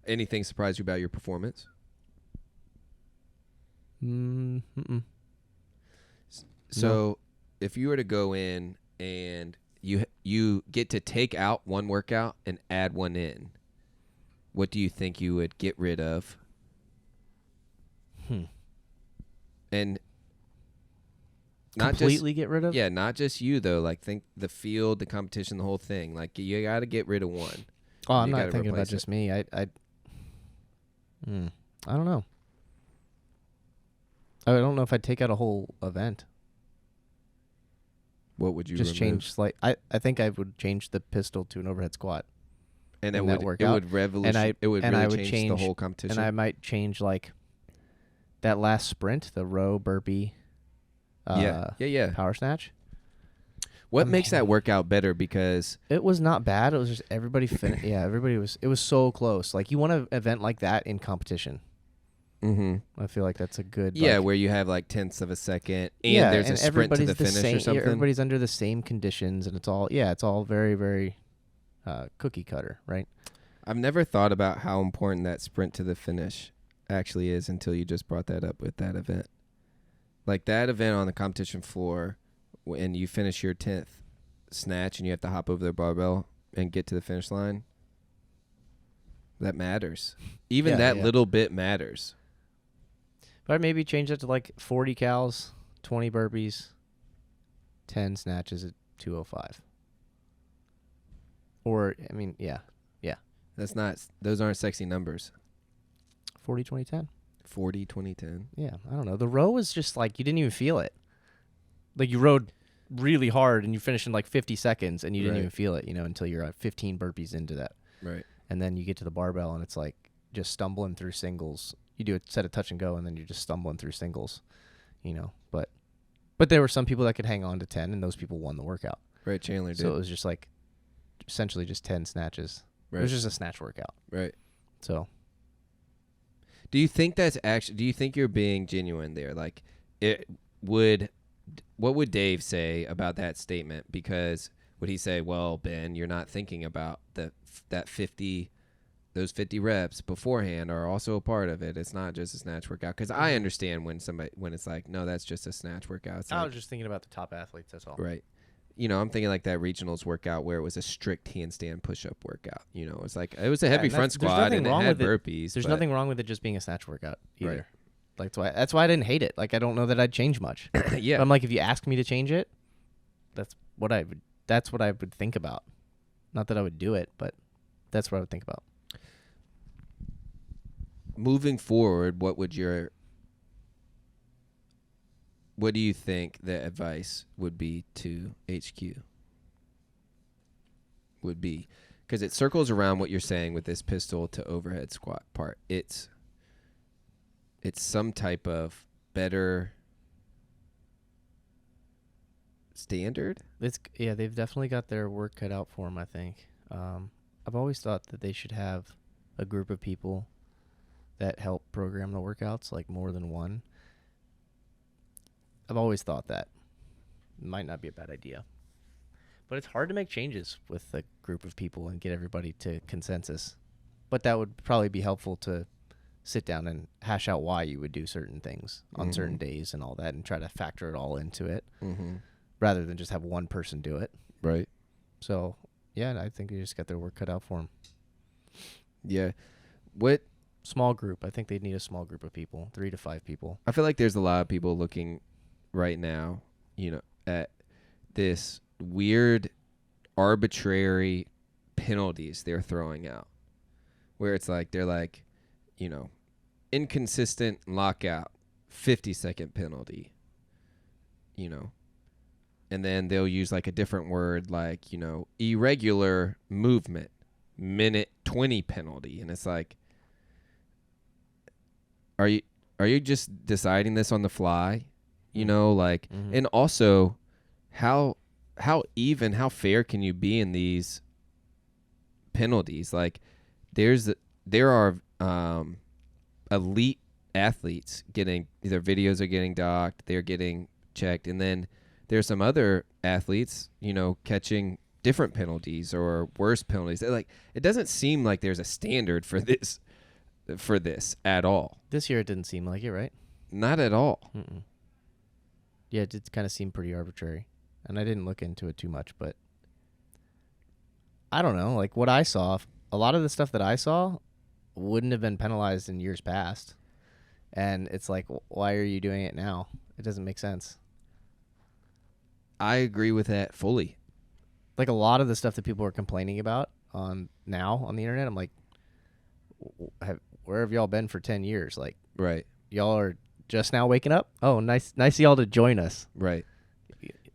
Anything surprised you about your performance? So, if you were to go in and you get to take out one workout and add one in, what do you think you would get rid of? And not completely get rid of? Yeah, not just you though. Like think the field, the competition, the whole thing. Like you got to get rid of one. Oh, I'm not thinking about just me. I don't know. I don't know if I'd take out a whole event. What would you just change? I think I would change the pistol to an overhead squat. And it would revolutionize. It would really change the whole competition. And I might change like that last sprint, the row, burpee, power snatch. What makes that workout better? Because it was not bad. It was just everybody. Everybody was. It was so close. Like you want an event like that in competition. Mm-hmm. I feel like that's a good. Where you have like tenths of a second, and there's a sprint to the finish or something. Everybody's under the same conditions, and it's all very, very cookie cutter, right? I've never thought about how important that sprint to the finish actually is until you just brought that up with that event. Like that event on the competition floor, when you finish your 10th snatch and you have to hop over the barbell and get to the finish line, that matters. Even that little bit matters. But I'd maybe change that to like 40 cals, 20 burpees, 10 snatches at 205. Or, I mean, yeah. Those aren't sexy numbers. 40, 20, 10. 40, 20, 10. Yeah, I don't know. The row was just like, you didn't even feel it. Like you rode really hard and you finished in like 50 seconds and you didn't even feel it, until you're at 15 burpees into that. Right. And then you get to the barbell and it's like just stumbling through singles. You do a set of touch and go and then you're just stumbling through singles, But there were some people that could hang on to 10 and those people won the workout. Right, Chandler did. So it was just like essentially just 10 snatches. Right. It was just a snatch workout. Right. So do you think you're being genuine there? Like what would Dave say about that statement? Because would he say, well, Ben, you're not thinking about those 50 reps beforehand are also a part of it. It's not just a snatch workout. Because I understand when it's like, no, that's just a snatch workout. I was just thinking about the top athletes, that's all. Right. I'm thinking like that regionals workout where it was a strict handstand push-up workout. It's like it was a heavy front squat and it had burpees. There's nothing wrong with it just being a snatch workout either. Right. Like that's why I didn't hate it. Like I don't know that I'd change much. Yeah. But I'm like, if you ask me to change it, that's what I would think about. Not that I would do it, but that's what I would think about. Moving forward, what do you think the advice would be to HQ? Would be, because it circles around what you're saying with this pistol to overhead squat part. It's some type of better standard. They've definitely got their work cut out for them, I think. I've always thought that they should have a group of people that help program the workouts, like more than one. I've always thought that. It might not be a bad idea. But it's hard to make changes with a group of people and get everybody to consensus. But that would probably be helpful to sit down and hash out why you would do certain things on certain days and all that and try to factor it all into it rather than just have one person do it. Right. So, yeah, I think they just got their work cut out for them. Yeah. What? Small group. I think they'd need a small group of people, 3 to 5 people. I feel like there's a lot of people looking right now, at this weird, arbitrary penalties they're throwing out, where it's like they're like, inconsistent lockout, 50-second penalty, and then they'll use like a different word like, irregular movement, minute 20 penalty, and it's like, are you just deciding this on the fly? And also how fair can you be in these penalties? Like there are elite athletes getting, their videos are getting docked, they're getting checked, and then there's some other athletes, catching different penalties or worse penalties. They're like, it doesn't seem like there's a standard for this at all. This year it didn't seem like it, right? Not at all. Mm-mm. Yeah, it did kind of seem pretty arbitrary. And I didn't look into it too much, but I don't know. Like what I saw, a lot of the stuff that I saw wouldn't have been penalized in years past. And it's like, why are you doing it now? It doesn't make sense. I agree with that fully. Like a lot of the stuff that people are complaining about now on the internet, I'm like, where have y'all been for 10 years? Like, right. Y'all are just now waking up? Oh, nice y'all to join us. Right.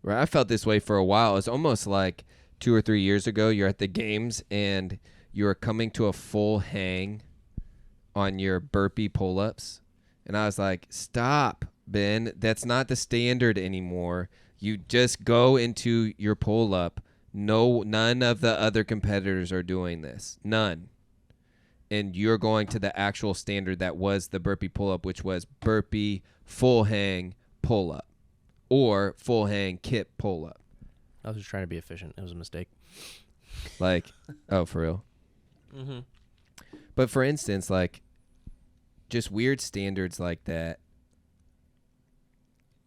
Right. I felt this way for a while. It's almost like 2 or 3 years ago, you're at the games and you're coming to a full hang on your burpee pull-ups. And I was like, stop, Ben. That's not the standard anymore. You just go into your pull-up. No, none of the other competitors are doing this. None. And you're going to the actual standard that was the burpee pull-up, which was burpee, full hang, pull-up, or full hang, kip, pull-up. I was just trying to be efficient. It was a mistake. Like, oh, for real? Mm-hmm. But for instance, like, just weird standards like that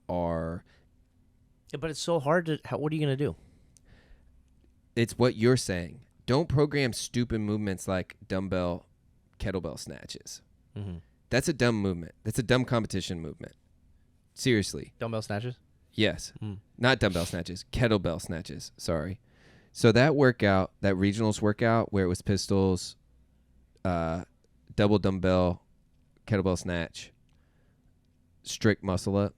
are... Yeah, but it's so hard to... what are you going to do? It's what you're saying. Don't program stupid movements like dumbbell, kettlebell snatches. Mm-hmm. That's a dumb movement. That's a dumb competition movement. Seriously. Dumbbell snatches? Yes. Mm. Not dumbbell snatches. Kettlebell snatches. Sorry. So that workout, that regionals workout where it was pistols, double dumbbell, kettlebell snatch, strict muscle up.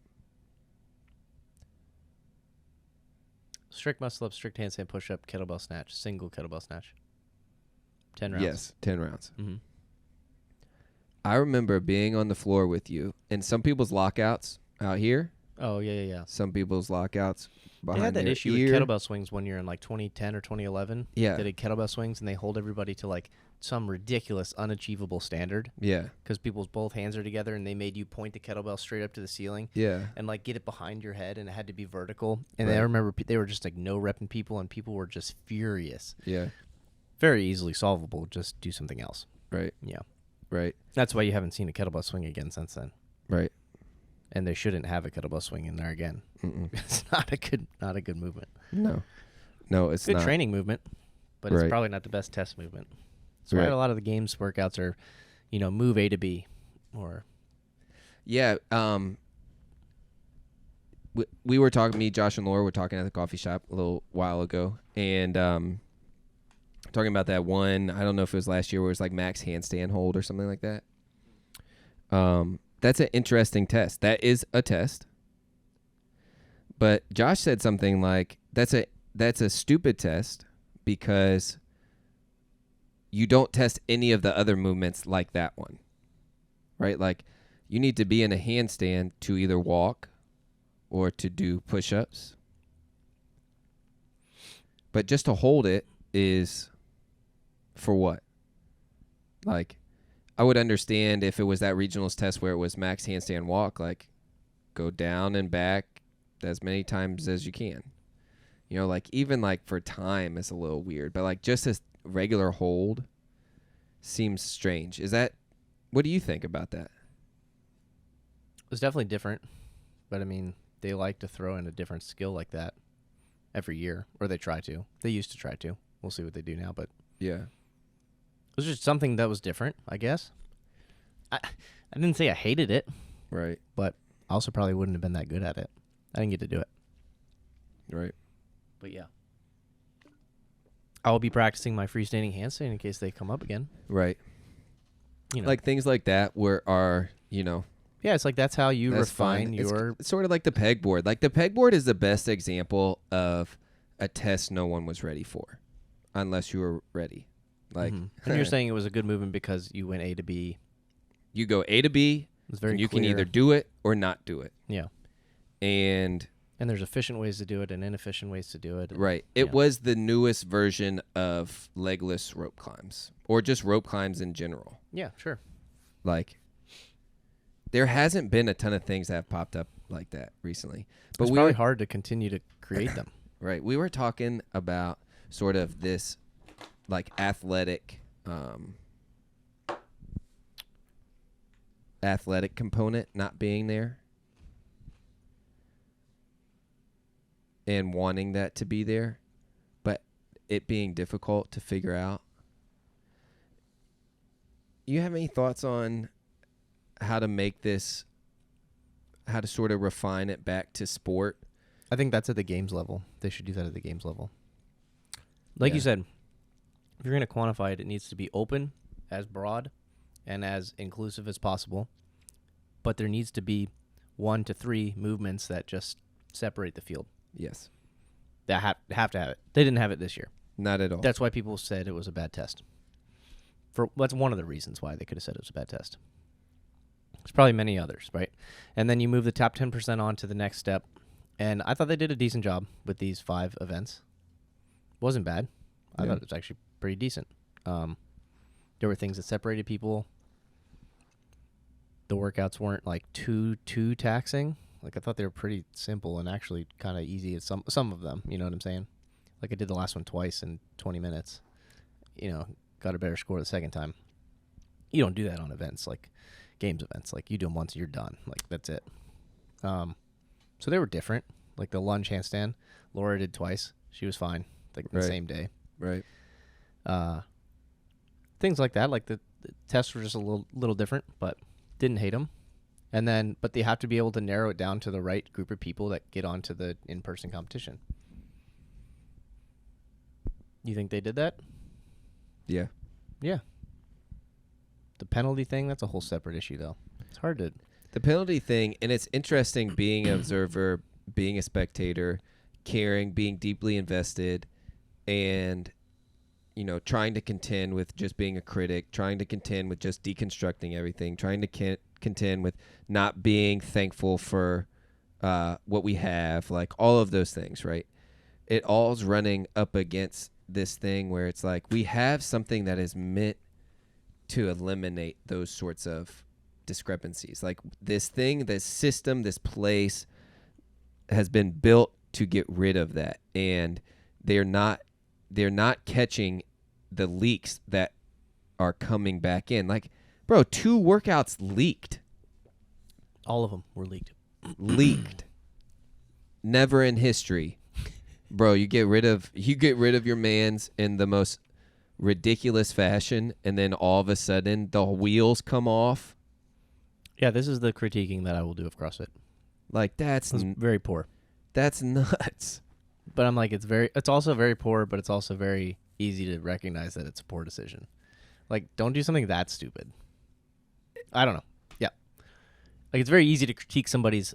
Strict muscle up, strict handstand push-up, kettlebell snatch, single kettlebell snatch. 10 rounds. Yes, 10 rounds. Mm-hmm. I remember being on the floor with you, and some people's lockouts out here. Oh, yeah. Some people's lockouts They behind had that their issue ear. with kettlebell swings one year in like 2010 or 2011. Yeah. They did kettlebell swings, and they hold everybody to like some ridiculous, unachievable standard Yeah. because people's both hands are together, and they made you point the kettlebell straight up to the ceiling. Yeah. And like get it behind your head, and it had to be vertical. And Right. I remember they were just like no repping people, and people were just furious. Yeah. Very easily solvable. Just do something else. Right. Yeah. Right. That's why you haven't seen a kettlebell swing again since then. Right. And they shouldn't have a kettlebell swing in there again. Mm-mm. It's not a good movement. No. No, it's Good not. training movement, but Right. it's probably not the best test movement. That's why Right. a lot of the games workouts are, move A to B, or Yeah. We were talking, me, Josh, and Laura were talking at the coffee shop a little while ago, and talking about that one. I don't know if it was last year where it was like max handstand hold or something like that. That's an interesting test. That is a test. But Josh said something like that's a stupid test because you don't test any of the other movements like that one. Right? Like you need to be in a handstand to either walk or to do push-ups. But just to hold it is for what? Like, I would understand if it was that regionals test where it was max handstand walk, like go down and back as many times as you can. Like even like for time is a little weird, but like just a regular hold seems strange. What do you think about that? it's definitely different. But I mean, they like to throw in a different skill like that every year, or they try to. They used to try to. We'll see what they do now, but Yeah. it was just something that was different, I guess. I didn't say I hated it, Right. but I also probably wouldn't have been that good at it. I didn't get to do it. Right. But yeah. I'll be practicing my freestanding handstand in case they come up again. Right. You know. Like things like that Yeah, it's like that's how you that's refine fine. your... It's sort of like the pegboard. Like the pegboard is the best example of a test no one was ready for, unless you were ready. Like, And you're saying it was a good movement because you went A to B. you go A to B, It's very and you clear. can either do it or not do it. Yeah. And there's efficient ways to do it and inefficient ways to do it. right, it was the newest version of legless rope climbs, or just rope climbs in general. Yeah, sure. Like, there hasn't been a ton of things that have popped up like that recently. But It's probably hard to continue to create them. Right. We were talking about sort of this like athletic component not being there and wanting that to be there, but it being difficult to figure out. You have any thoughts on how to make this, how to sort of refine it back to sport? I think that's at the games level. They should do that at the games level. Like you Yeah. said, if you're going to quantify it, it needs to be open, as broad, and as inclusive as possible. But there needs to be 1 to 3 movements that just separate the field. Yes. That have to have it. They didn't have it this year. Not at all. That's why people said it was a bad test. That's one of the reasons why they could have said it was a bad test. There's probably many others, right? And then you move the top 10% on to the next step. And I thought they did a decent job with these 5 events. Wasn't bad. I thought it was actually pretty decent. There were things that separated people. The workouts weren't like too taxing. Like I thought they were pretty simple and actually kind of easy at some of them. You know what I'm saying? Like I did the last one twice in 20 minutes. Got a better score the second time. You don't do that on events, like games events. Like you do them once and you're done. Like that's it. So they were different. Like the lunge handstand, Laura did twice. She was fine. Like the same day. Right. Things like that. Like the tests were just a little different, but didn't hate them. And then, but they have to be able to narrow it down to the right group of people that get onto the in-person competition. You think they did that? Yeah. Yeah. The penalty thing, that's a whole separate issue, though. It's hard to... The penalty thing, and it's interesting being an observer, being a spectator, caring, being deeply invested, and, trying to contend with just being a critic, trying to contend with just deconstructing everything, trying to contend with not being thankful for what we have, like all of those things, right? It all's running up against this thing where it's like we have something that is meant to eliminate those sorts of discrepancies. Like this thing, this system, this place has been built to get rid of that, and they're not catching the leaks that are coming back in. Like, bro, 2 workouts leaked. All of them were leaked. Leaked. Never in history. Bro, you get rid of your mans in the most ridiculous fashion, and then all of a sudden the wheels come off. Yeah, this is the critiquing that I will do of CrossFit. Like that's very poor. That's nuts. But I'm like, it's also very poor, but it's also very easy to recognize that it's a poor decision. Like, don't do something that stupid. I don't know. Yeah. Like, it's very easy to critique somebody's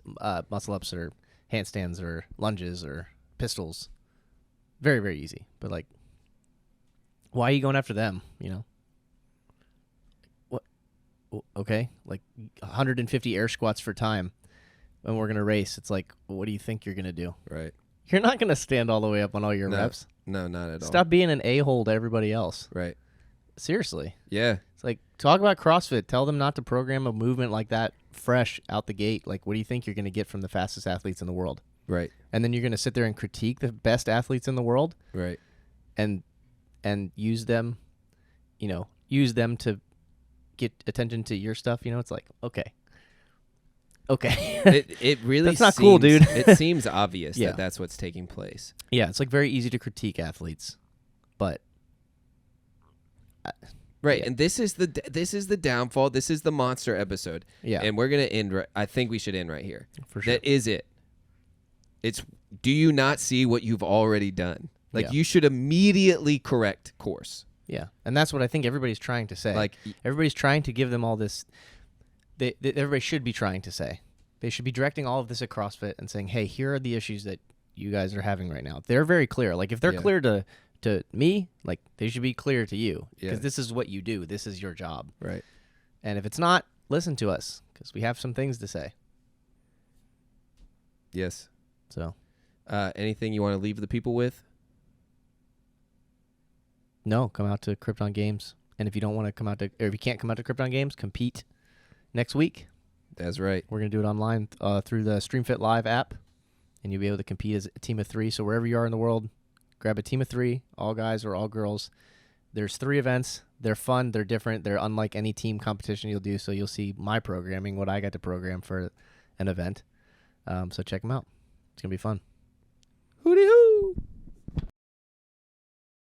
muscle ups or handstands or lunges or pistols. Very, very easy. But, like, why are you going after them, What? Okay. Like, 150 air squats for time when we're going to race. It's like, what do you think you're going to do? Right. You're not going to stand all the way up on all your reps. No, not at all. Stop being an a-hole to everybody else. Right. Seriously. Yeah. It's like, talk about CrossFit. Tell them not to program a movement like that fresh out the gate. Like, what do you think you're going to get from the fastest athletes in the world? Right. And then you're going to sit there and critique the best athletes in the world? Right. And use them, to get attention to your stuff. It's like, okay. It really that's not cool, dude. It seems obvious Yeah. that that's what's taking place. Yeah, it's like very easy to critique athletes, but right. Yeah. And this is the downfall. This is the monster episode. Yeah. And we're gonna end. I think we should end right here. For sure. That is it. It's. Do you not see what you've already done? Like Yeah. you should immediately correct course. Yeah, and that's what I think everybody's trying to say. Like everybody's trying to give them all this. Everybody should be trying to say. They should be directing all of this at CrossFit and saying, "Hey, here are the issues that you guys are having right now." They're very clear. Like if they're clear to me, like they should be clear to you because this is what you do. This is your job. Right. And if it's not, listen to us because we have some things to say. Yes. So, anything you want to leave the people with? No, come out to Krypton Games. And if you don't want to come out to, or if you can't come out to Krypton Games, compete next week. That's right. We're going to do it online through the StreamFit Live app, and you'll be able to compete as a team of 3. So wherever you are in the world, grab a team of 3, all guys or all girls. There's 3 events. They're fun. They're different. They're unlike any team competition you'll do. So you'll see my programming, what I got to program for an event. So check them out. It's going to be fun.